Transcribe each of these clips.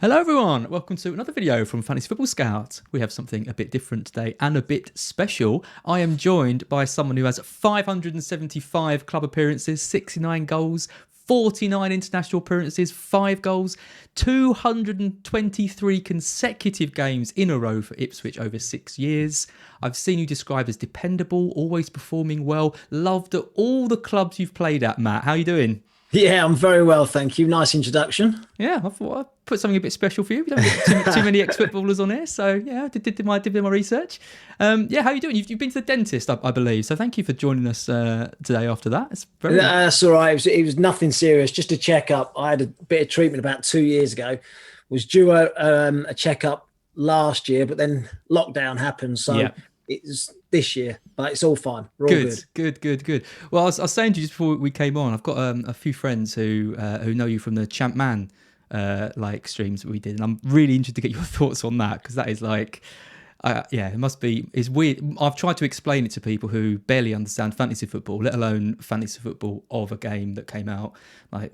Hello everyone, welcome to another video from Fantasy Football Scout. We have something a bit different today and a bit special. I am joined by someone who has 575 club appearances, 69 goals, 49 international appearances, 5 goals, 223 consecutive games in a row for Ipswich over 6 years. I've seen you described as dependable, always performing well, loved at all the clubs you've played at, Matt. How are you doing? Yeah, I'm very well, thank you. Nice introduction. Yeah, I thought I'd put something a bit special for you. We don't get too many ex-footballers on here, so yeah, I did my research. Yeah, how are you doing? You've been to the dentist, I believe. So thank you for joining us today. After that, it's very. That's all right. It was nothing serious, just a checkup. I had a bit of treatment about 2 years ago. Was due a checkup last year, but then lockdown happened, so Yeah. it's this year. But it's all fine. We're all Good. Well, I was saying to you just before we came on, I've got a few friends who know you from the Champ Man like streams that we did, and I'm really interested to get your thoughts on that because that is like. Yeah, it must be. It's weird. I've tried to explain it to people who barely understand fantasy football, let alone fantasy football of a game that came out like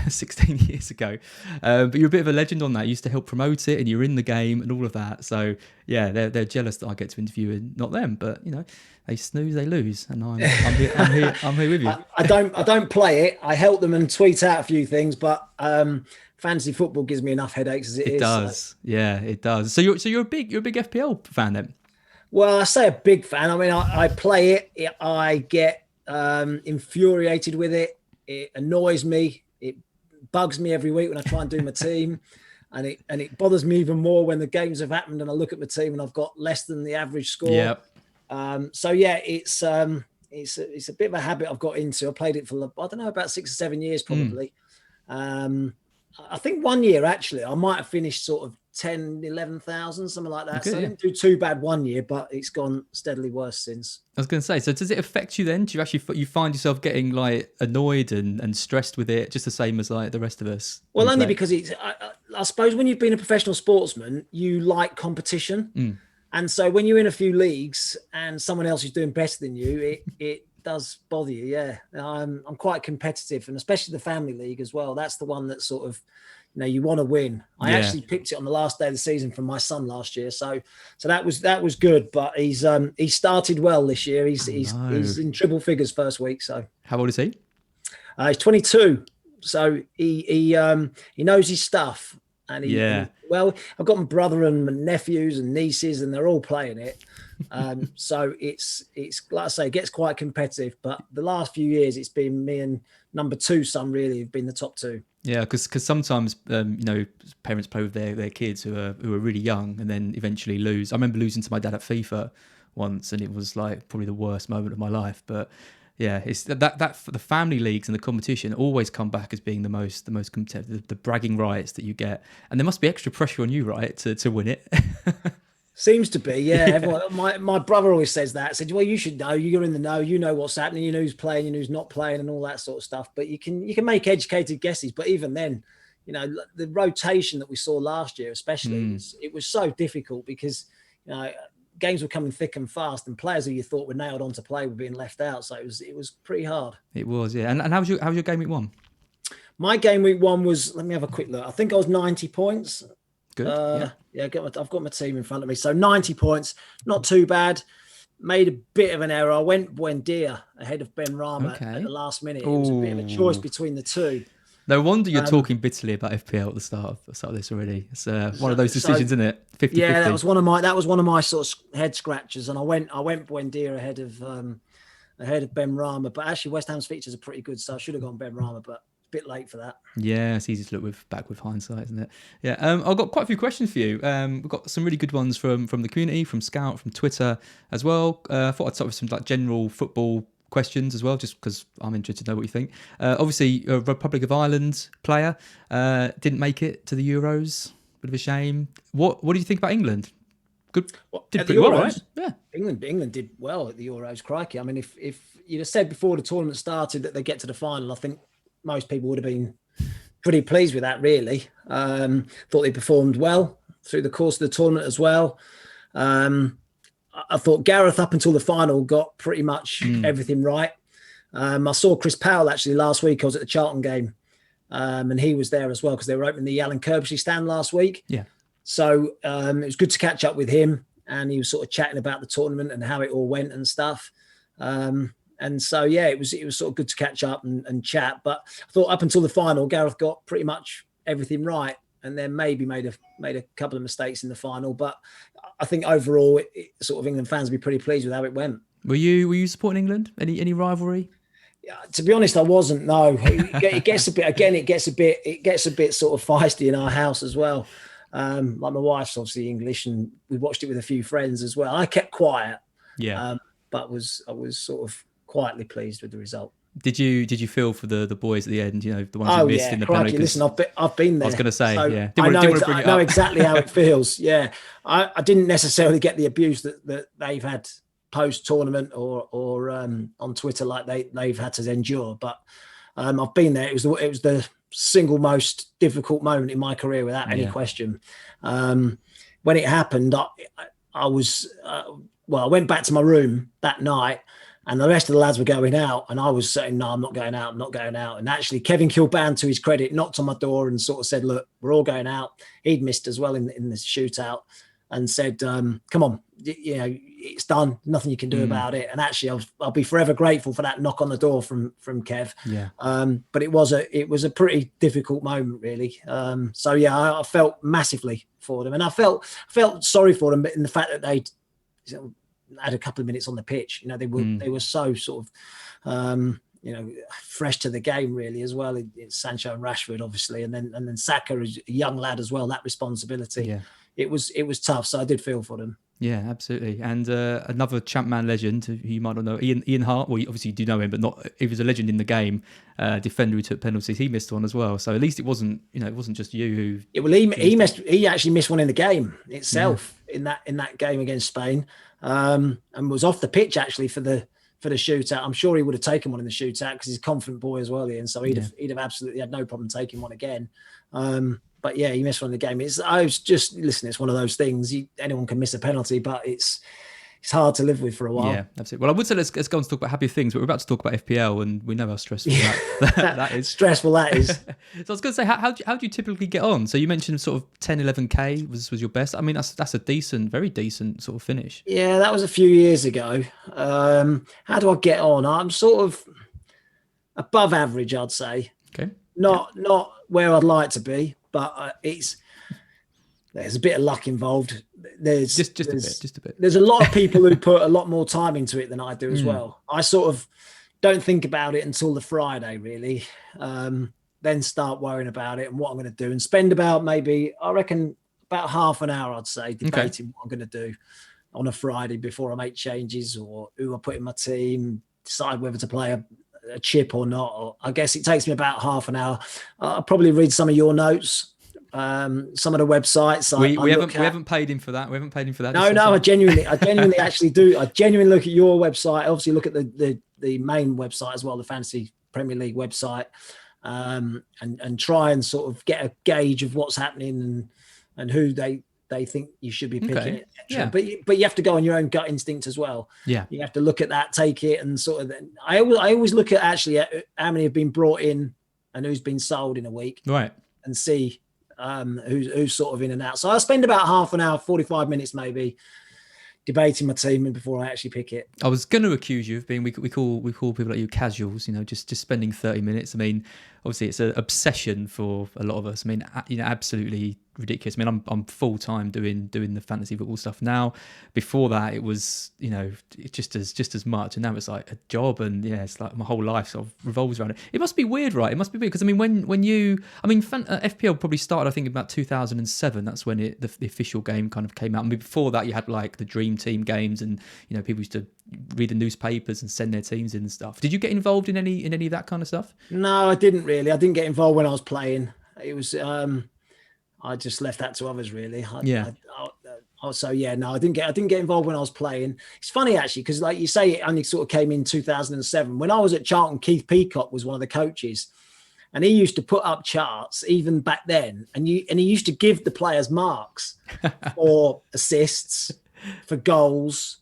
16 years ago. But you're a bit of a legend on that. You used to help promote it, and you're in the game and all of that. So yeah, they're jealous that I get to interview and not them. But you know, they snooze, they lose, and I'm here with you. I don't play it. I help them and tweet out a few things, but fantasy football gives me enough headaches as it is. It does, So. yeah, it does. So you're a big FPL fan then. Well, I say a big fan. I mean, I play it. I get infuriated with it. It annoys me. It bugs me every week when I try and do my team, and it bothers me even more when the games have happened and I look at my team and I've got less than the average score. Yeah. So yeah, it's a bit of a habit I've got into. I played it for I don't know about 6 or 7 years probably. I think 1 year actually I might have finished sort of 10, 11,000, something like that. Okay, so I yeah. didn't do too bad 1 year, but it's gone steadily worse since. I was going to say, so does it affect you then? Do you actually you find yourself getting like annoyed and stressed with it, just the same as like the rest of us? Well, only because I suppose when you've been a professional sportsman, you like competition. And so when you're in a few leagues and someone else is doing better than you, it does bother you. Yeah. I'm quite competitive, and especially the family league as well. That's the one that sort of, you want to win. I actually picked it on the last day of the season from my son last year. So that was good, but he started well this year. He's in triple figures first week. So how old is he? He's 22. So he knows his stuff. And well, I've got my brother and my nephews and nieces, and they're all playing it. So it's like I say, it gets quite competitive. But the last few years, it's been me and number 2 son really have been the top 2. Yeah, because sometimes parents play with their kids who are really young and then eventually lose. I remember losing to my dad at FIFA once, and it was like probably the worst moment of my life. But yeah, it's that the family leagues and the competition always come back as being the most competitive, the bragging rights that you get, and there must be extra pressure on you, right, to win it. Seems to be, yeah. Everyone, my brother always says that. Said, well, you should know. You're in the know. You know what's happening. You know who's playing. You know who's not playing, and all that sort of stuff. But you can make educated guesses. But even then, the rotation that we saw last year, especially, it was so difficult because games were coming thick and fast, and players who you thought were nailed on to play were being left out. So it was pretty hard. It was, yeah. And how was your game week 1? My game week 1 was. Let me have a quick look. I think I was 90 points. Good. Yeah, I've got my team in front of me. So 90 points, not too bad. Made a bit of an error. I went Buendia ahead of Ben Rama at the last minute. It was a bit of a choice between the two. No wonder you're talking bitterly about FPL at the start of this already. It's one of those decisions, isn't it? 50-50. Yeah, that was one of my sort of head scratchers, and I went Buendia ahead of Ben Rama. But actually, West Ham's features are pretty good, so I should have gone Ben Rama, but bit late for that. Yeah, it's easy to look back with hindsight, isn't it? Yeah, I've got quite a few questions for you. We've got some really good ones from the community, from Scout, from Twitter as well. I thought I'd start with some like general football questions as well, just because I'm interested to know what you think. Obviously, a Republic of Ireland player didn't make it to the Euros. Bit of a shame. What do you think about England? Good, did pretty well, right? Yeah, England did well at the Euros. Crikey! I mean, if you'd have said before the tournament started that they get to the final, I think most people would have been pretty pleased with that, really. Thought they performed well through the course of the tournament as well. I thought Gareth, up until the final, got pretty much everything right. I saw Chris Powell, actually, last week. I was at the Charlton game, and he was there as well because they were opening the Alan Kirbishley stand last week. Yeah. So it was good to catch up with him, and he was sort of chatting about the tournament and how it all went and stuff. And so, yeah, it was sort of good to catch up and chat. But I thought up until the final, Gareth got pretty much everything right, and then maybe made a couple of mistakes in the final. But I think overall, sort of England fans will be pretty pleased with how it went. Were you supporting England? Any rivalry? Yeah, to be honest, I wasn't. No, it gets a bit. Again, it gets a bit sort of feisty in our house as well. Like my wife's obviously English, and we watched it with a few friends as well. I kept quiet. Yeah. But I was sort of quietly pleased with the result. Did you feel for the boys at the end? You know, the ones who missed in the penalty. Listen, I've been there. I was going to say, so yeah. I know exactly how it feels. Yeah, I didn't necessarily get the abuse that they've had post tournament or on Twitter like they've had to endure. But I've been there. It was the single most difficult moment in my career without any question. When it happened, I was I went back to my room that night. And the rest of the lads were going out, and I was saying, "No, I'm not going out. I'm not going out." And actually, Kevin Kilbane, to his credit, knocked on my door and sort of said, "Look, we're all going out." He'd missed as well in the shootout, and said, "Come on, you know, it's done. Nothing you can do about it." And actually, I'll be forever grateful for that knock on the door from Kev. Yeah. But it was a pretty difficult moment, really. So yeah, I felt massively for them, and I felt sorry for them, but in the fact that they had a couple of minutes on the pitch, you know, they were so sort of fresh to the game really as well. It's Sancho and Rashford obviously, and then Saka is a young lad as well. That responsibility, it was tough. So I did feel for them. Yeah, absolutely. And another Champman legend who you might not know, Ian Hart. Well, you obviously do know him, but he was a legend in the game. Defender who took penalties. He missed one as well. So at least it wasn't just you who. Yeah, well, he actually missed one in the game itself in that game against Spain, and was off the pitch actually for the shootout. I'm sure he would have taken one in the shootout because he's a confident boy as well, Ian. So he'd have absolutely had no problem taking one again. But yeah, he missed one in the game. It's one of those things. Anyone can miss a penalty, but it's hard to live with for a while. Yeah, absolutely. Well, I would say let's go on to talk about happier things, but we're about to talk about FPL, and we know how stressful that is. Stressful that is. So I was going to say, how do you typically get on? So you mentioned sort of 10, 11K was your best. I mean, that's a very decent sort of finish. Yeah, that was a few years ago. How do I get on? I'm sort of above average, I'd say. Okay. Not where I'd like to be, but there's a bit of luck involved. There's just a bit. There's a lot of people who put a lot more time into it than I do as well. I sort of don't think about it until the Friday, really. Then start worrying about it and what I'm going to do, and spend about about half an hour, I'd say, debating what I'm going to do on a Friday before I make changes or who I put in my team, decide whether to play a chip or not. Or I guess it takes me about half an hour. I'll probably read some of your notes, some of the websites. We haven't paid him for that. No, I genuinely actually do. I genuinely look at your website. I obviously look at the main website as well, the Fantasy Premier League website, and try and sort of get a gauge of what's happening and who they think you should be picking, etc. But you have to go on your own gut instinct as well. Yeah, you have to look at that, take it, and sort of. I always look at actually how many have been brought in and who's been sold in a week, right? And see who's sort of in and out. So I spend about half an hour, 45 minutes maybe, debating my team and before I actually pick it. I was going to accuse you of being we call people like you casuals, you know, just spending 30 minutes. I mean, obviously it's an obsession for a lot of us. I mean, you know, absolutely ridiculous. I mean, I'm full time doing the fantasy football stuff now. Before that, it was, you know, just as much, and now it's like a job, and yeah, it's like my whole life sort of revolves around it. It must be weird, right? It must be weird because I mean, FPL probably started, I think, about 2007. That's when the official game kind of came out. I mean, before that, you had like the Dream Team games, and you know, people used to read the newspapers and send their teams in and stuff. Did you get involved in any of that kind of stuff? No, I didn't really. I didn't get involved when I was playing. It was I just left that to others, really. I didn't get involved when I was playing. It's funny actually, because like you say, it only sort of came in 2007. When I was at Charlton, Keith Peacock was one of the coaches, and he used to put up charts even back then, and he used to give the players marks for assists, for goals,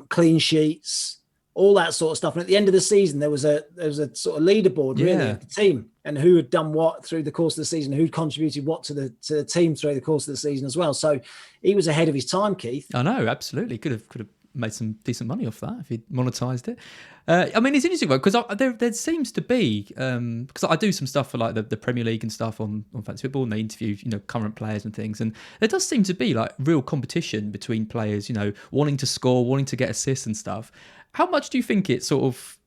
clean sheets, all that sort of stuff. And at the end of the season, there was a sort of leaderboard really of the team. and who had done what through the course of the season, who'd contributed what to the team through the course of the season as well. So he was ahead of his time, Keith. I know, absolutely. Could have made some decent money off that if he'd monetised it. I mean, it's interesting because there seems to be, because I do some stuff for like the Premier League and stuff on Fantasy Football, and they interview, current players and things, and there does seem to be like real competition between players, wanting to score, wanting to get assists and stuff. How much do you think it sort of,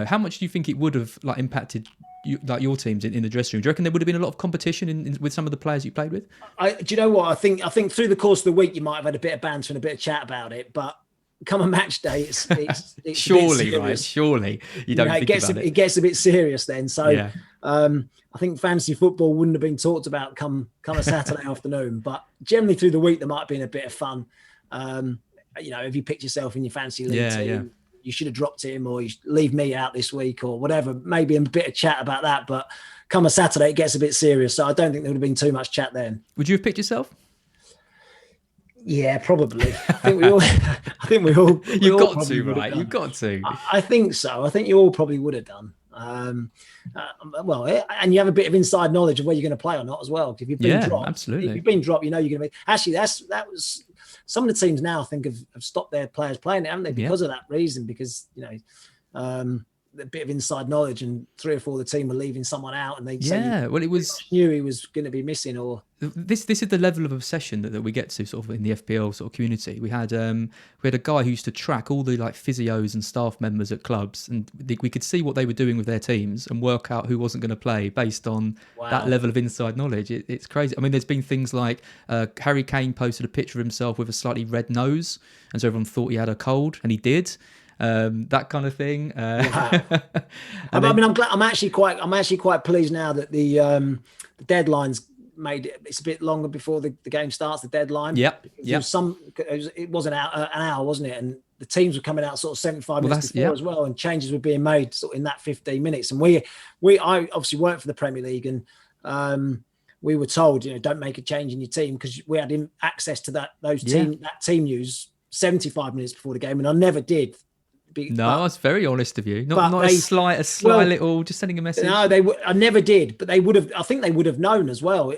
how much do you think it would have like impacted your teams in the dressing room? Do you reckon there would have been a lot of competition with some of the players you played with? Do you know what? I think through the course of the week you might have had a bit of banter and a bit of chat about it, but come a match day, it's surely, right? Surely you don't think about it. It gets a bit serious then. So yeah. I think fantasy football wouldn't have been talked about come a Saturday afternoon, but generally through the week there might have been a bit of fun. If you picked yourself in your fantasy league team, you should have dropped him, or you leave me out this week, or whatever. Maybe a bit of chat about that, but come a Saturday, it gets a bit serious. So I don't think there would have been too much chat then. Would you have picked yourself? Yeah, probably. I think we all. You've got to, right? You've got to. I think so. I think you all probably would have done. And you have a bit of inside knowledge of where you're going to play or not as well. If you've been dropped, absolutely. If you've been dropped, you're going to be. Actually, that was. Some of the teams now I think have stopped their players playing it, haven't they? Because of that reason, because a bit of inside knowledge, and 3 or 4 of the team were leaving someone out, and they knew he was going to be missing. Or this is the level of obsession that we get to sort of in the FPL sort of community. We had a guy who used to track all the like physios and staff members at clubs, and we could see what they were doing with their teams and work out who wasn't going to play based on that level of inside knowledge. It's crazy. I mean, there's been things like Harry Kane posted a picture of himself with a slightly red nose, and so everyone thought he had a cold, and he did. That kind of thing. Wow. I'm actually quite pleased now that the deadline's made it. It's a bit longer before the game starts. The deadline. Yep. It was an hour, wasn't it? And the teams were coming out sort of 75 minutes before as well, and changes were being made sort of in that 15 minutes. And I obviously worked for the Premier League, and we were told, don't make a change in your team, because we had access to that team news 75 minutes before the game, and I never did. That's very honest of you. Not a slight little, just sending a message. No, I never did, but they would have. I think they would have known as well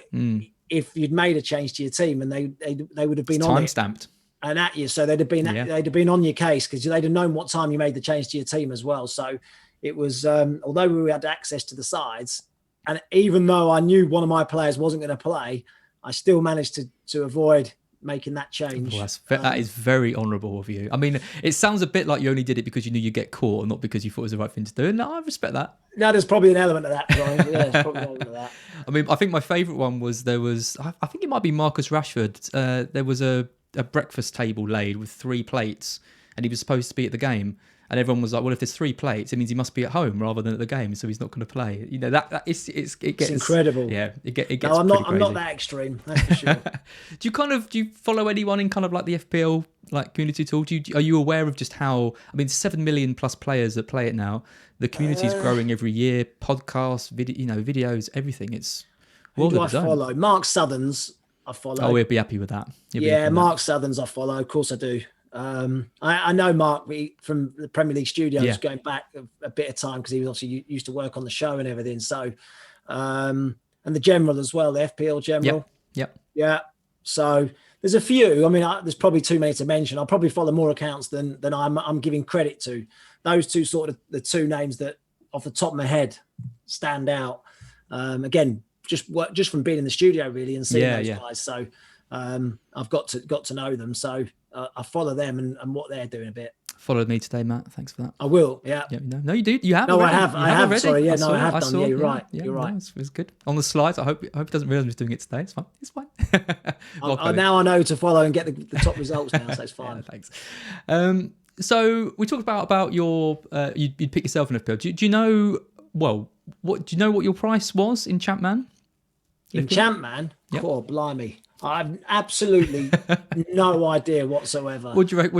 if you'd made a change to your team, and they would have been on time-stamped and at you. So they'd have been on your case, because they'd have known what time you made the change to your team as well. So it was, although we had access to the sides, and even though I knew one of my players wasn't going to play, I still managed to avoid making that change. That is very honourable of you. I mean, it sounds a bit like you only did it because you knew you'd get caught, and not because you thought it was the right thing to do. No, I respect that. No, there's probably an element of that. There's probably an element of that. I mean, I think my favourite one was I think it might be Marcus Rashford. There was a breakfast table laid with 3 plates, and he was supposed to be at the game. And everyone was like, well, if there's 3 plates, it means he must be at home rather than at the game, so he's not going to play. It gets incredible. Yeah, it gets. No, I'm not that extreme. That's for sure. Do you follow anyone in kind of like the FPL like community at all? Are you aware of just how? I mean, 7 million plus players that play it now. The community is growing every year. Podcasts, videos, everything. It's who do I follow? Mark Southerns. I follow. Oh, we'll be happy with that. Mark Southerns I follow. Of course I do. I know Mark from the Premier League studios going back a bit of time, because he was obviously used to work on the show and everything. So, and the General as well, the FPL General. Yep. Yeah. So there's a few. I mean, there's probably too many to mention. I'll probably follow more accounts than I'm giving credit to. Those two sort of the 2 names that off the top of my head stand out. Again, just from being in the studio really and seeing those guys. So I've got to know them. So I follow them and what they're doing a bit. Followed me today, Matt. Thanks for that. I will. Yeah. No, you do. You have. No, already. I have. I have. Already. Sorry. Yeah. No, I have done. Yeah, you're right. Yeah, you're right. No, it's good. On the slides. I hope he doesn't realise I'm doing it today. It's fine. It's fine. Now I know to follow and get the top results now, so it's fine. Yeah, thanks. So we talked about your you'd pick yourself in FPL. Do you know? Well, do you know what your price was in Champman? In Champman? Yep. Oh, blimey. I have absolutely no idea whatsoever. What do you reckon?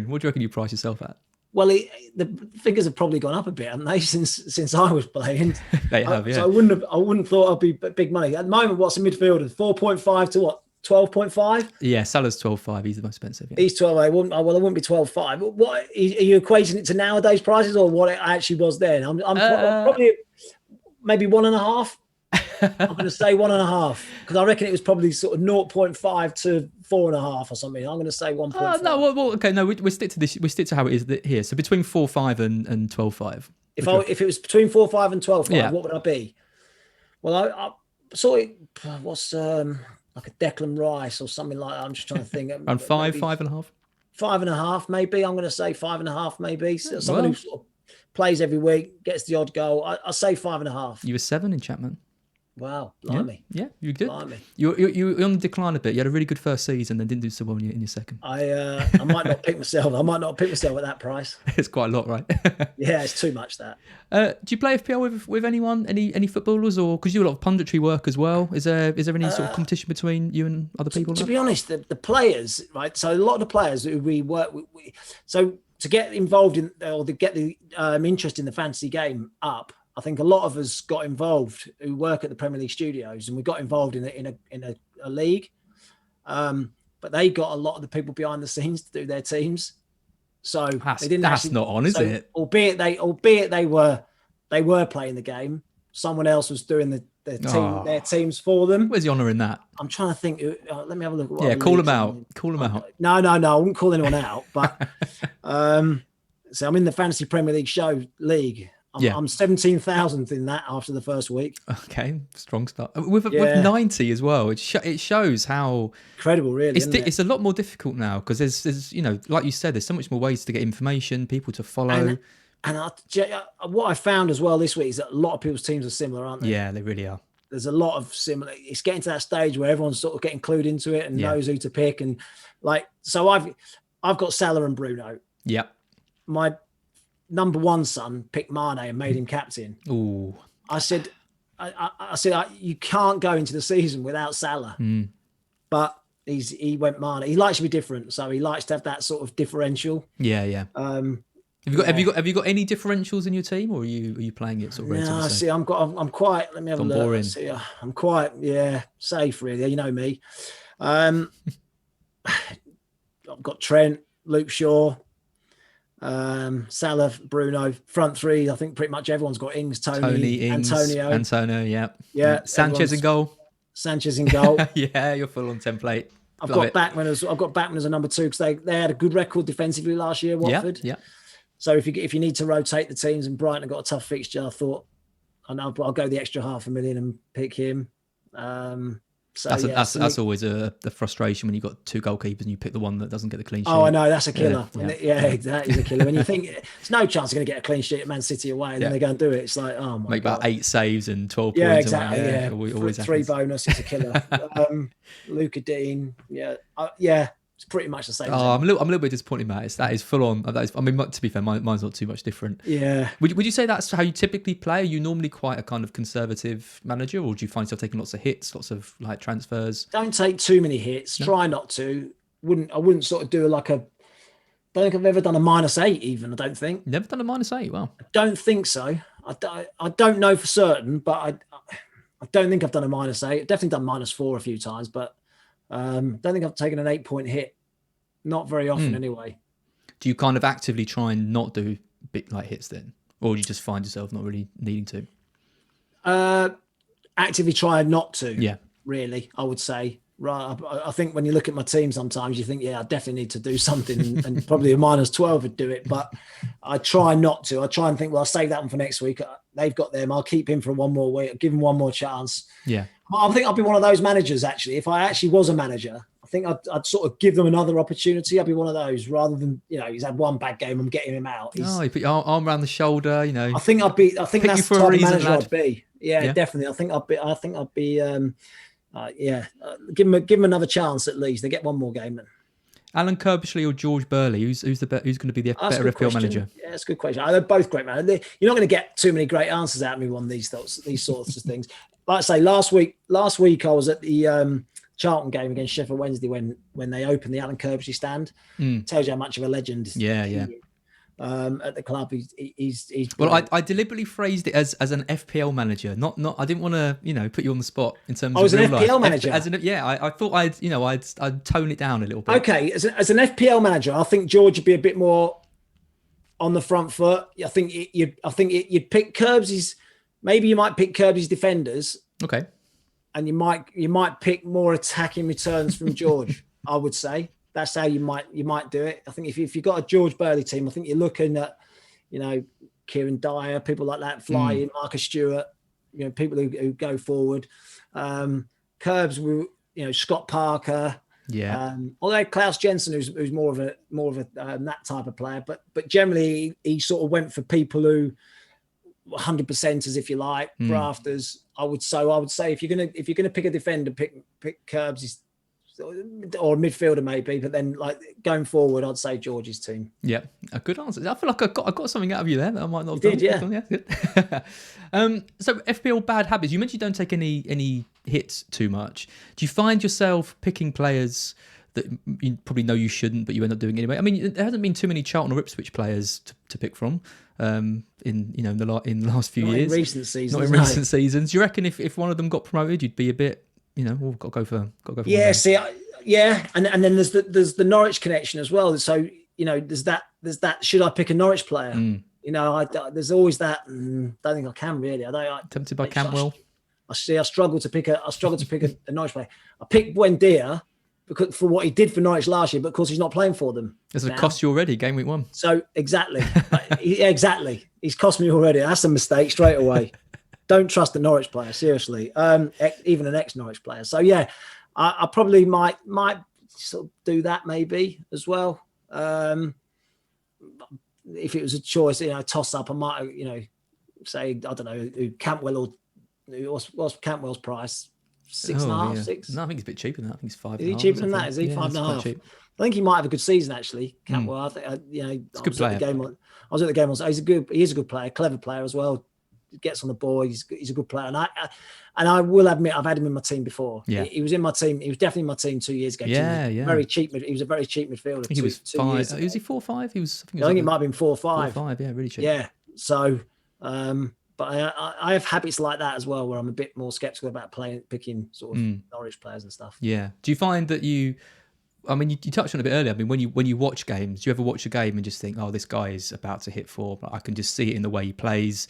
What do you reckon you price yourself at? Well, the figures have probably gone up a bit, haven't they, since I was playing? They have, yeah. So I wouldn't thought I'd be big money. At the moment, what's a midfielder? 4.5 to what? 12.5? Yeah, Salah's 12.5. He's the most expensive. Yeah. He's 12. I wouldn't be 12.5. What are you equating it to nowadays prices, or what it actually was then? I'm probably. maybe 1.5. I'm going to say 1.5 because I reckon it was probably sort of 0.5 to 4.5 or something. I'm going to say 1.5. No, well, okay, no, we stick to this. We stick to how it is here. So between 4.5 and 12.5. If it was between 4.5 and 12.5, Yeah. what would I be? Well, I saw it. What's like a Declan Rice or something like that. I'm just trying to think. Around 5, 5.5. 5.5, maybe. I'm going to say 5.5, maybe. So someone who sort of plays every week, gets the odd goal. I'll say 5.5. You were 7 in Chapman. Wow, blimey. Yeah, you were good. Blimey. You're on the decline a bit. You had a really good first season, then didn't do so well in your second. I might not pick myself. I might not pick myself at that price. It's quite a lot, right? Yeah, it's too much that. Do you play FPL with anyone, any footballers, or because you do a lot of punditry work as well? Is there any sort of competition between you and other people? To be honest, the players, right? So a lot of the players who we work with, so to get involved in or to get the interest in the fantasy game up, I think a lot of us got involved who work at the Premier League studios, and we got involved in a league. But they got a lot of the people behind the scenes to do their teams. So they didn't. That's not on, is it? Albeit they were playing the game. Someone else was doing their teams for them. Where's the honour in that? I'm trying to think. Let me have a look. Yeah, call them out. Call them out. No, I wouldn't call anyone out. But so I'm in the Fantasy Premier League league. I'm 17,000th in that after the first week. Okay, strong start. With 90 as well, it shows how incredible, really. It's a lot more difficult now because there's like you said, there's so much more ways to get information, people to follow. And what I found as well this week is that a lot of people's teams are similar, aren't they? Yeah, they really are. There's a lot of similar. It's getting to that stage where everyone's sort of getting clued into it and knows who to pick. And so I've got Salah and Bruno. Yeah. My number one son picked Mane and made him captain. Ooh. I said, you can't go into the season without Salah. But he went Mane. He likes to be different, so he likes to have that sort of differential. Yeah. Have you got any differentials in your team, or are you playing it sort of relatively safe? See, I'm quite. Let me have a look. Boring. See, I'm quite safe really. You know me. I've got Trent, Luke Shaw, Salah, Bruno, front three. I think pretty much everyone's got Ings, Tony, Antonio. Yeah. Sanchez in goal. Yeah, you're full on template. I've got Backman as a number 2 because they had a good record defensively last year, Watford. Yeah. So if you need to rotate the teams, and Brighton have got a tough fixture, I thought I'll go the extra $500,000 and pick him. That's always the frustration when you've got 2 goalkeepers and you pick the one that doesn't get the clean sheet. Oh, I know, that's a killer. That is a killer. When you think there's no chance they're going to get a clean sheet at Man City away, and then they go and do it. It's like, oh my God. Make about 8 saves and 12 points. Yeah, exactly. Always 3 bonus, it's a killer. Luca Dean, it's pretty much the same. I'm a little bit disappointed, Matt. That is full on. I mean, to be fair, mine's not too much different. Yeah. Would you say that's how you typically play? Are you normally quite a kind of conservative manager, or do you find yourself taking lots of hits, lots of like transfers? Don't take too many hits. No? Try not to. I wouldn't sort of do don't think I've ever done a -8 even. I don't think. Never done a -8. Wow. I don't think so. I don't know for certain, but I don't think I've done a -8. I've definitely done -4 a few times, but don't think I've taken an 8-point hit. Not very often anyway. Do you kind of actively try and not do big like hits then? Or do you just find yourself not really needing to? Actively try not to. Yeah. Really, I would say. Right. I think when you look at my team sometimes you think, I definitely need to do something and probably a -12 would do it. But I try not to. I try and think, I'll save that one for next week. They've got them. I'll keep him for one more week. I'll give him one more chance. Yeah. I think I'll be one of those managers, actually. If I actually was a manager, I think I'd sort of give them another opportunity. I'd be one of those rather than, he's had one bad game, I'm getting him out. You put your arm around the shoulder, I think that's the type of manager I'd be. Yeah, definitely. I think I'd be give him another chance at least. They get one more game then. Alan Kirbishley or George Burley? Who's going to be the better FPL manager? Yeah, that's a good question. They're both great managers. You're not going to get too many great answers out of me on these sorts of things. Like I say, last week I was at the Charlton game against Sheffield Wednesday when they opened the Alan Kirbishley stand. Tells you how much of a legend. Yeah. At the club, he's well. I deliberately phrased it as an FPL manager. Not. I didn't want to put you on the spot in terms of. As an FPL manager. I thought I'd tone it down a little bit. Okay, as an FPL manager, I think George would be a bit more on the front foot. I think you'd pick Curbs. maybe you might pick Kirby's defenders. Okay. And you might pick more attacking returns from George. I would say that's how you might do it. I think if you've got a George Burley team, I think you're looking at, Kieran Dyer, people like that, flying, Marcus Stewart, people who go forward. Curbs, Scott Parker. Yeah. Although Klaus Jensen, who's more of a that type of player, but generally he sort of went for people who 100%ers, if you like, grafters. I would say if you're gonna pick a defender, pick Curbs or a midfielder maybe, but then like going forward, I'd say George's team. Yeah, a good answer. I feel like I got something out of you there that I might not have done. Yeah, good. So FPL bad habits. You mentioned you don't take any hits too much. Do you find yourself picking players that you probably know you shouldn't, but you end up doing anyway? I mean, there hasn't been too many Charlton or Ipswich players to pick from in the last few years. In recent seasons. Not in recent seasons. Do you reckon if one of them got promoted, you'd be a bit, got to go for yeah, see, and then there's the Norwich connection as well. So there's that. Should I pick a Norwich player? There's always that. Don't think I can really. Tempted by Cantwell. I struggle to pick a Norwich player. I picked Buendia because for what he did for Norwich last year, but of course he's not playing for them. Does it cost you already? Game week 1. So exactly, exactly. He's cost me already. That's a mistake straight away. Don't trust a Norwich player, seriously. Even an ex-Norwich player. So yeah, I probably might sort of do that maybe as well. If it was a choice, toss up, I might, say, I don't know, Cantwell or what's Cantwell's price? 6.5, 6. No, I think he's a bit cheaper than that. I think he's 5.5. Is he cheaper than that? Is he 5.5? I think he might have a good season actually, Cantwell. I think it's a good player. I was at the game. He is a good player, clever player as well. Gets on the ball. He's a good player, and I will admit I've had him in my team before. Yeah, he was in my team. He was definitely in my team 2 years ago. Yeah. Very cheap. He was a very cheap midfielder. He was 5. Was he 4.5? He was. I think it might have been 4.5. 4.5. Yeah, really cheap. Yeah. So, but I have habits like that as well, where I'm a bit more skeptical about picking sort of Norwich players and stuff. Yeah. Do you find that you touched on it a bit earlier. I mean, when you watch games, do you ever watch a game and just think, oh, this guy is about to hit 4? I can just see it in the way he plays.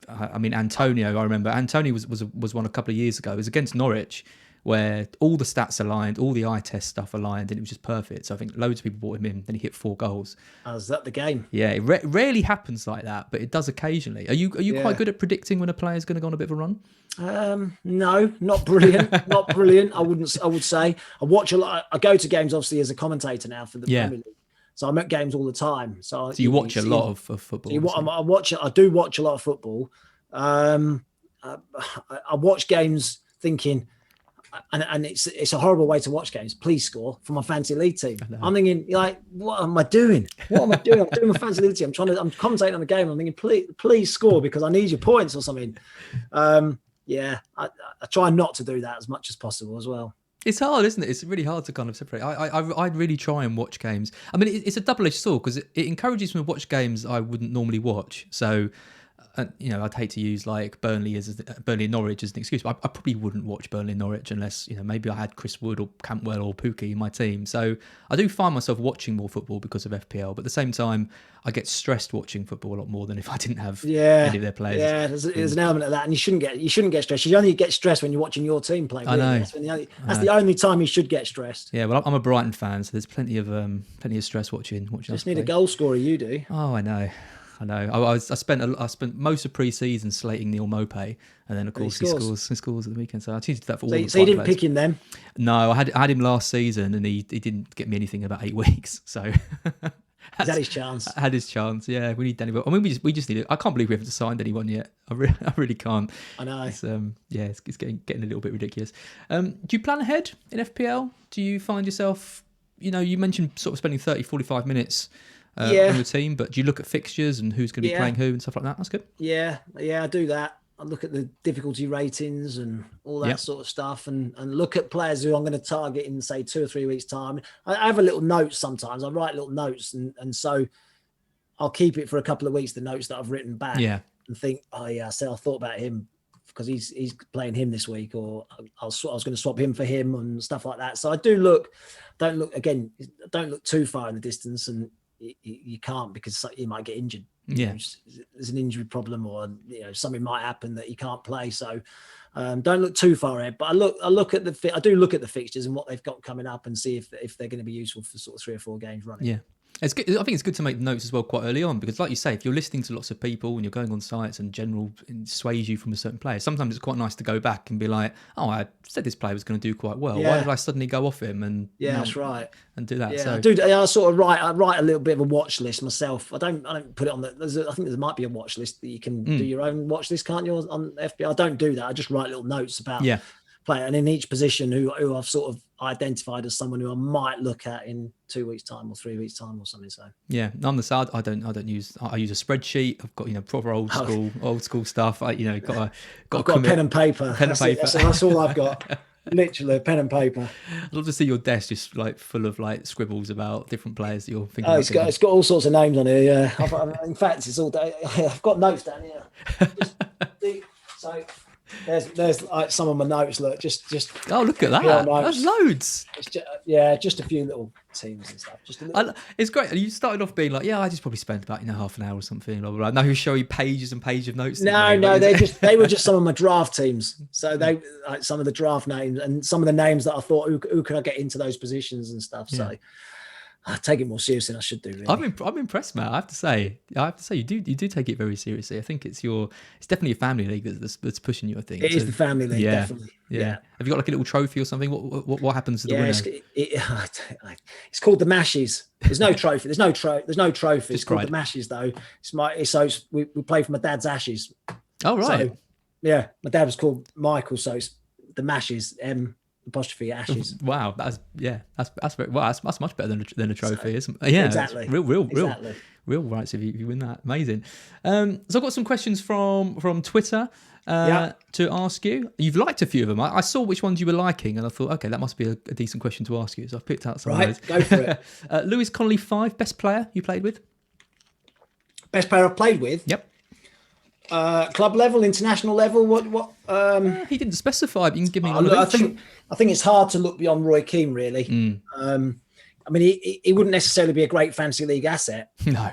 I mean, Antonio, I remember Antonio was one a couple of years ago. It was against Norwich, where all the stats aligned, all the eye test stuff aligned, and it was just perfect. So I think loads of people brought him in, then he hit 4 goals. Was that the game? Yeah, it rarely happens like that, but it does occasionally. Are you quite good at predicting when a player's going to go on a bit of a run? No, not brilliant. Not brilliant. I would say I watch a lot. I go to games obviously as a commentator now for the Premier League. So I'm at games all the time. So you watch a lot of football. I do watch a lot of football. I watch games thinking, and it's a horrible way to watch games. Please score for my fantasy league team. I'm thinking, like, what am I doing? I'm doing my fantasy league team. I'm commentating on the game. I'm thinking, please score because I need your points or something. I try not to do that as much as possible as well. It's hard, isn't it? It's really hard to kind of separate. I really try and watch games. I mean, it's a double-edged sword because it encourages me to watch games I wouldn't normally watch. So, I'd hate to use like Burnley and Norwich as an excuse, but I probably wouldn't watch Burnley and Norwich unless, maybe I had Chris Wood or Cantwell or Pookie in my team. So I do find myself watching more football because of FPL, but at the same time, I get stressed watching football a lot more than if I didn't have any of their players. Yeah, there's an element of that, and you shouldn't get stressed. You only get stressed when you're watching your team play. Really. I know. That's the only time you should get stressent. Yeah, well, I'm a Brighton fan, so there's plenty of stress watching. Just need a goal scorer, you do. Oh, I know. I spent most of pre-season slating Neil Maupay, and then of course he scores at the weekend. So I choose to do that for all. So you didn't pick him then? No, I had him last season, and he didn't get me anything about 8 weeks. So Is that his chance? Had his chance. Yeah, we need Danny. I mean, we just need it. I can't believe we haven't signed anyone yet. I really can't. I know. It's getting a little bit ridiculous. Do you plan ahead in FPL? Do you find yourself? You mentioned sort of spending 30, 45 minutes. On your team, but do you look at fixtures and who's going to be playing who and stuff like that? That's good. Yeah, I do that. I look at the difficulty ratings and all that sort of stuff, and look at players who I'm going to target in, say, 2 or 3 weeks' time. I have a little note sometimes. I write little notes, and so I'll keep it for a couple of weeks, the notes that I've written back, and think, oh yeah, I thought about him because he's playing him this week, or I was going to swap him for him and stuff like that. So I don't look too far in the distance, and you can't, because you might get injured. Yeah. There's an injury problem, or something might happen that you can't play. So don't look too far ahead. But I do look at the fixtures and what they've got coming up, and see if they're going to be useful for sort of 3 or 4 games running. Yeah. It's good. I think it's good to make notes as well quite early on, because like you say, if you're listening to lots of people and you're going on sites and general sways you from a certain player, sometimes it's quite nice to go back and be like, oh, I said this player was going to do quite well. Why did I suddenly go off him? And that's right. And do that. Yeah, so, I sort of write a little bit of a watch list myself. I don't put it on I think there might be a watch list that you can do your own watch list, can't you, on FPL? I don't do that. I just write little notes about player, and in each position who I've sort of identified as someone who I might look at in 2 weeks' time or 3 weeks' time or something. So I'm the side. I use a spreadsheet. I've got proper old school stuff. I've got a pen and paper. That's all I've got. Literally pen and paper. I'd love to see your desk just like full of like scribbles about different players that you're thinking. It's got all sorts of names on here. Yeah, in fact, it's all day. I've got notes down here. So there's like some of my notes. Look, just. Oh, look at that! That's loads. It's just a few little teams and stuff. It's great. And you started off being like, I just probably spent about half an hour or something. Blah, blah, blah. Now you show you pages and pages of notes. No, they were just some of my draft teams. So they like some of the draft names and some of the names that I thought who can I get into those positions and stuff. So I take it more seriously than I should do. Really. I'm impressed, Matt. I have to say you do take it very seriously. I think it's definitely a family league that's pushing you. I think it is the family league, definitely. Yeah. Have you got like a little trophy or something? What happens to the winner? It's called the Mashes. There's no trophy. There's no trophy. It's called the Mashes though. We play for my dad's ashes. Oh right. So, my dad was called Michael, so it's the Mashes. Apostrophe ashes. Wow, that's very well. That's much better than a trophy, isn't it? Yeah, exactly. Real rights if you win that. Amazing. So I've got some questions from Twitter to ask you. You've liked a few of them. I saw which ones you were liking, and I thought, okay, that must be a decent question to ask you. So I've picked out some of those. Go for it. Lewis Connolly 5, best player you played with? Best player I've played with? Yep. Club level, international level. What? He didn't specify. But you can give me. I think it's hard to look beyond Roy Keane, really. I mean, he wouldn't necessarily be a great fantasy league asset. No,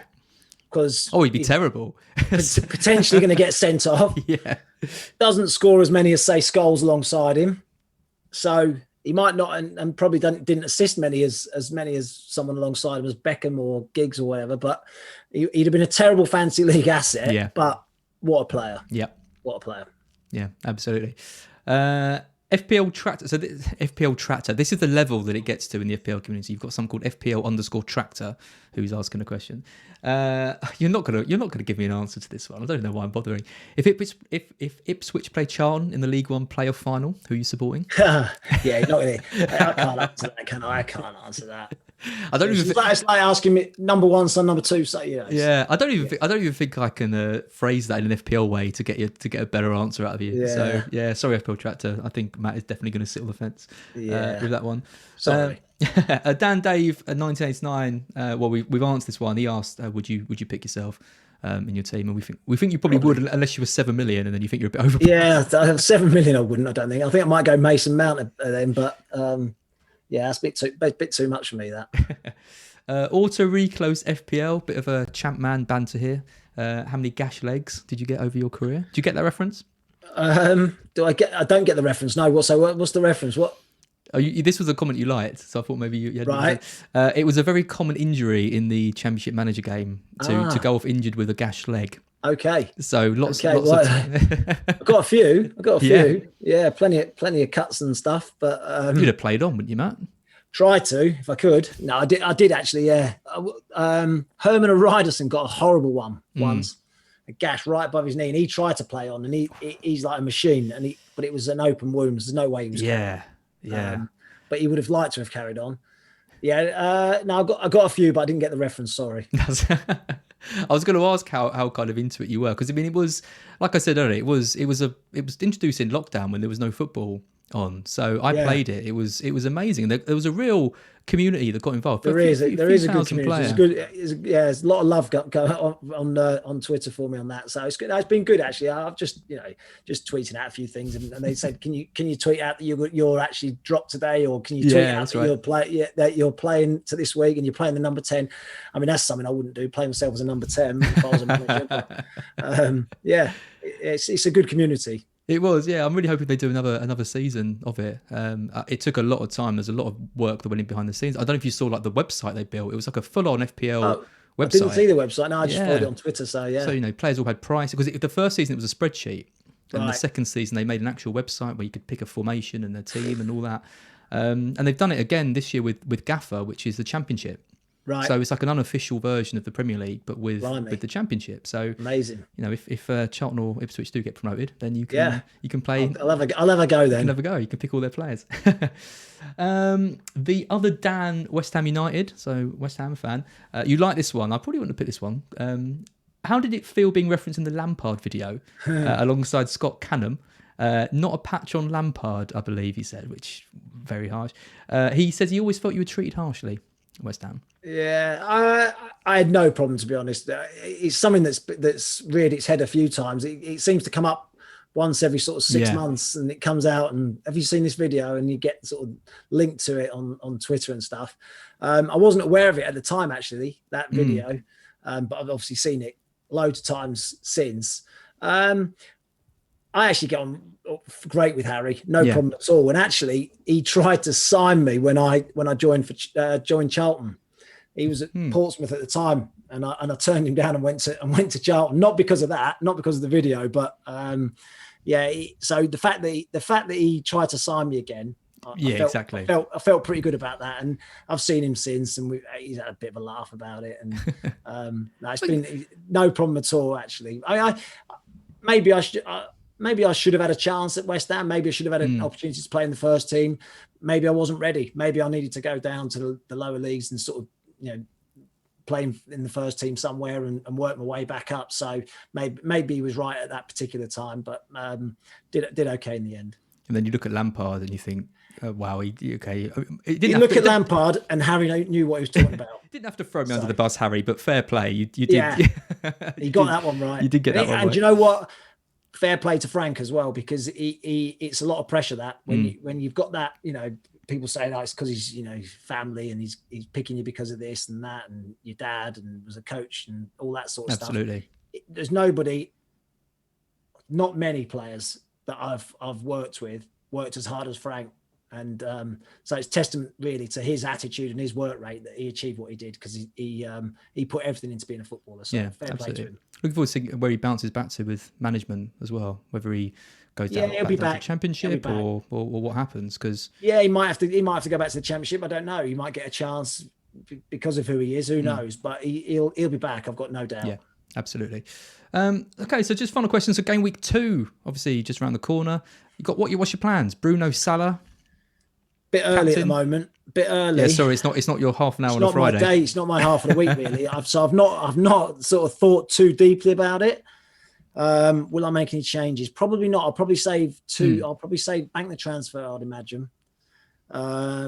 because he'd be terrible. Potentially going to get sent off. Yeah, doesn't score as many as say Scholes alongside him, so he might not, and probably didn't assist as many as someone alongside him as Beckham or Giggs or whatever. But he'd have been a terrible fantasy league asset. Yeah, but what a player. Yeah, what a player. Yeah, absolutely. FPL Tractor. So FPL Tractor. This is the level that it gets to in the FPL community. You've got someone called FPL_Tractor who's asking a question. You're not gonna give me an answer to this one. I don't know why I'm bothering. If Ipswich play Charlton in the League One playoff final, who are you supporting? Not really. I can't answer that. I can't answer that. I don't even. It's like asking me number one, son number two. So yeah. I don't even think I can phrase that in an FPL way to get a better answer out of you. Yeah. So sorry, FPL Tractor. I think Matt is definitely going to sit on the fence with that one. Sorry. Dan Dave 1989. Well, we've answered this one. He asked, would you pick yourself in your team? And we think you probably would, unless you were 7 million, and then you think you're a bit overpriced. Yeah, 7 million. I wouldn't. I don't think. I think I might go Mason Mount then, but. That's a bit too much for me, that. Auto reclose FPL, bit of a champ man banter here. How many gash legs did you get over your career? Do you get that reference? I don't get the reference. No. What's the reference? What? This was a comment you liked, so I thought maybe you had. Right. It was a very common injury in the Championship Manager game to go off injured with a gash leg. Okay. So lots of. I've got a few. Yeah, plenty of cuts and stuff. But you'd have played on, wouldn't you, Matt? Try to, if I could. No, I did actually. Yeah. Herman O'Riderson got a horrible one once, a gash right above his knee, and he tried to play on, and he's like a machine, but it was an open wound. There's no way he was. Yeah. But he would have liked to have carried on. Yeah. No, I got a few, but I didn't get the reference. Sorry. I was going to ask how kind of into it you were, because I mean it was, like I said earlier, it was introduced in lockdown when there was no football, on. So I played it. It was amazing. There was a real community that got involved. There is a good community. There's a lot of love on Twitter for me on that. So it's good. It's been good actually. I've just tweeting out a few things, and they said, can you tweet out that you're actually dropped today, or can you tweet out that that you're playing to this week and you're playing the number 10? I mean, that's something I wouldn't do. Play myself as a number 10 if I was a manager. But, it's a good community. It was, yeah. I'm really hoping they do another season of it. It took a lot of time. There's a lot of work that went in behind the scenes. I don't know if you saw like the website they built. It was like a full-on FPL website. I didn't see the website. No, I just followed it on Twitter. So yeah. So players all had prices, because the first season it was a spreadsheet, and the second season they made an actual website where you could pick a formation and a team and all that. And they've done it again this year with Gaffer, which is the Championship. Right. So it's like an unofficial version of the Premier League, but with the Championship. So amazing. If Charlton or Ipswich do get promoted, then you can play. I'll have a go then. You can have a go. You can pick all their players. The other Dan, West Ham United. So West Ham fan. You like this one? I probably wouldn't have picked this one. How did it feel being referenced in the Lampard video alongside Scott Canham? Not a patch on Lampard, I believe he said, which very harsh. He says he always felt you were treated harshly. West Ham. Yeah, I had no problem, to be honest. It's something that's reared its head a few times. It seems to come up once every sort of 6 months, and it comes out. And have you seen this video? And you get sort of linked to it on Twitter and stuff. I wasn't aware of it at the time, actually, that video, but I've obviously seen it loads of times since. I actually get on great with Harry, no problem at all. And actually, he tried to sign me when I joined Charlton. He was at Portsmouth at the time, and I turned him down and went to Charlton, not because of that, not because of the video, but so the fact that he tried to sign me again, I felt pretty good about that, and I've seen him since, and he's had a bit of a laugh about it, and it's been no problem at all. Actually, maybe I should have had a chance at West Ham. Maybe I should have had an opportunity to play in the first team. Maybe I wasn't ready. Maybe I needed to go down to the lower leagues and sort of, playing in the first team somewhere and work my way back up. So maybe he was right at that particular time, but did okay in the end. And then you look at Lampard and you think, wow, okay. You look at Lampard and Harry knew what he was talking about. Didn't have to throw me under the bus, Harry, but fair play. You did. Yeah, you got that one right. You did get that one right. And do you know what? Fair play to Frank as well, because it's a lot of pressure that when you've got that, people say it's because he's family and he's picking you because of this and that, and your dad and was a coach and all that sort of stuff. Absolutely. There's not many players that I've worked as hard as Frank, and so it's testament really to his attitude and his work rate that he achieved what he did, because he put everything into being a footballer. So fair play to him. Looking forward to seeing where he bounces back to with management as well, whether he goes down, he'll be back to the Championship or what happens, because he might have to go back to the Championship. I don't know. He might get a chance because of who he is. Who knows? But he'll be back. I've got no doubt. Yeah, absolutely. Okay, so just final question. So game week 2, obviously just around the corner. What's your plans? Bruno, Salah. Bit early at the moment. Bit early. Yeah, sorry, it's not your half an hour on a Friday. It's not my half of the week really. I've not sort of thought too deeply about it. Will I make any changes? Probably not. I'll probably save 2. I'll probably save bank the transfer, I'd imagine. I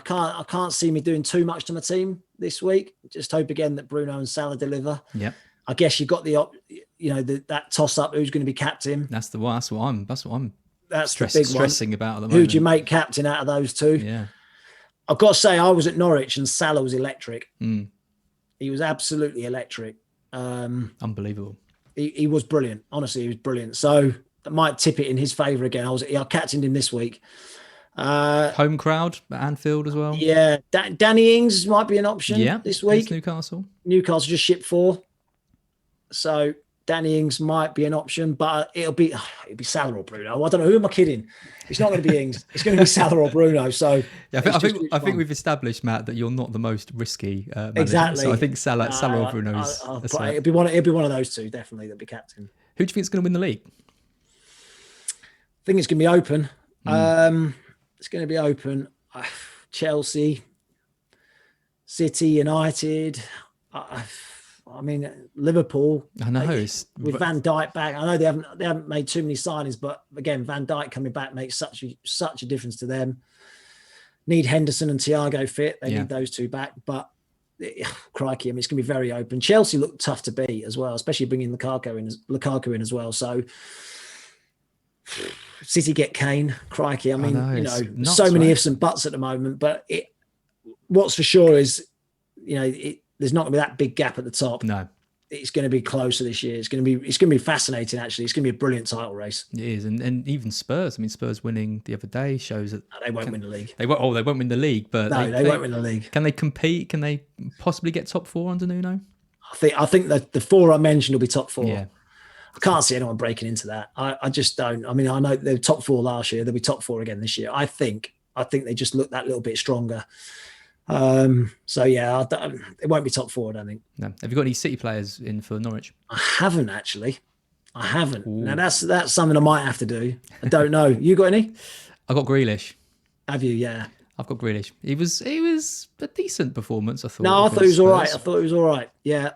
can't see me doing too much to my team this week. Just hope again that Bruno and Salah deliver. Yeah. I guess you've got that toss up who's going to be captain. That's what I'm That's the big stressing about at the moment. Who do you make captain out of those two? Yeah. I've got to say, I was at Norwich and Salah was electric. He was absolutely electric. Unbelievable. He was brilliant. Honestly, he was brilliant. So that might tip it in his favour again. I captained him this week. Home crowd at Anfield as well. Yeah. Danny Ings might be an option this week. Newcastle just shipped 4. So Danny Ings might be an option, but it'll be Salah or Bruno. I don't know. Who am I kidding? It's not going to be Ings. It's going to be Salah or Bruno. So I think we've established, Matt, that you're not the most risky manager. Exactly. So I think Salah or Bruno is. It'll be one of those two definitely that'll be captain. Who do you think is going to win the league? I think it's going to be open. It's going to be open. Chelsea, City, United. I I mean, Liverpool. I know it's with Van Dijk back. I know they haven't made too many signings, but again, Van Dijk coming back makes such a difference to them. Need Henderson and Thiago fit. They need those two back, but crikey, I mean, it's going to be very open. Chelsea look tough to beat as well, especially bringing Lukaku in as well. So City get Kane. Crikey, I mean, nuts, so many ifs and buts at the moment. But what's for sure is, there's not going to be that big gap at the top. No, it's going to be closer this year. It's going to be fascinating. Actually, it's going to be a brilliant title race. It is, and even Spurs. I mean, Spurs winning the other day shows that they won't win the league. They won't win the league, but they won't win the league. Can they compete? Can they possibly get top 4 under Nuno? I think that the 4 I mentioned will be top 4. Yeah. I can't see anyone breaking into that. I just don't. I mean, I know they were top 4 last year. They'll be top 4 again this year. I think they just look that little bit stronger. So yeah, it won't be top 4, I don't think. No. Have you got any City players in for Norwich? I haven't actually. Ooh. Now that's something I might have to do. I don't know. You got any? I got Grealish. Have you? Yeah. I've got Grealish. He was a decent performance, I thought. No, I thought he was all right. Yeah.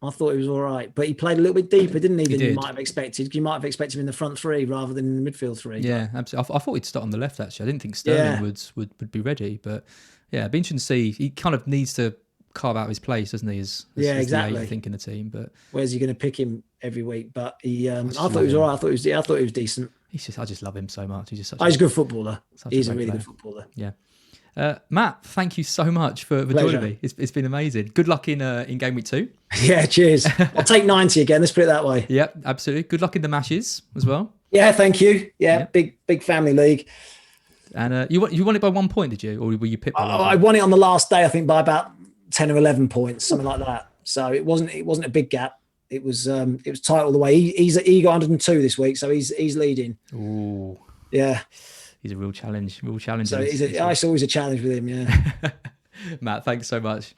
I thought he was all right, but he played a little bit deeper, didn't he? Than you might have expected. You might have expected him in the front 3 rather than in the midfield 3. Yeah, absolutely. I thought he'd start on the left. Actually, I didn't think Sterling would be ready, but yeah, it'd be interesting to see. He kind of needs to carve out his place, doesn't he? Exactly. I think in the team, but where's he going to pick him every week? But I thought he was all right. I thought he was decent. I just love him so much. He's just he's a good footballer. He's a really good footballer. Yeah. Matt, thank you so much for joining me. It's been amazing. Good luck in game week 2. Yeah, cheers. I'll take 90 again. Let's put it that way. Yep, absolutely. Good luck in the matches as well. Yeah, thank you. Yeah. Big family league. And you won it by 1 point, did you, or were you pipped? I won it on the last day, I think, by about 10 or 11 points, something like that. So it wasn't a big gap. It was tight all the way. He got 102 this week, so he's leading. Ooh. Yeah. He's a real challenge. So it's always a challenge with him, yeah. Matt, thanks so much.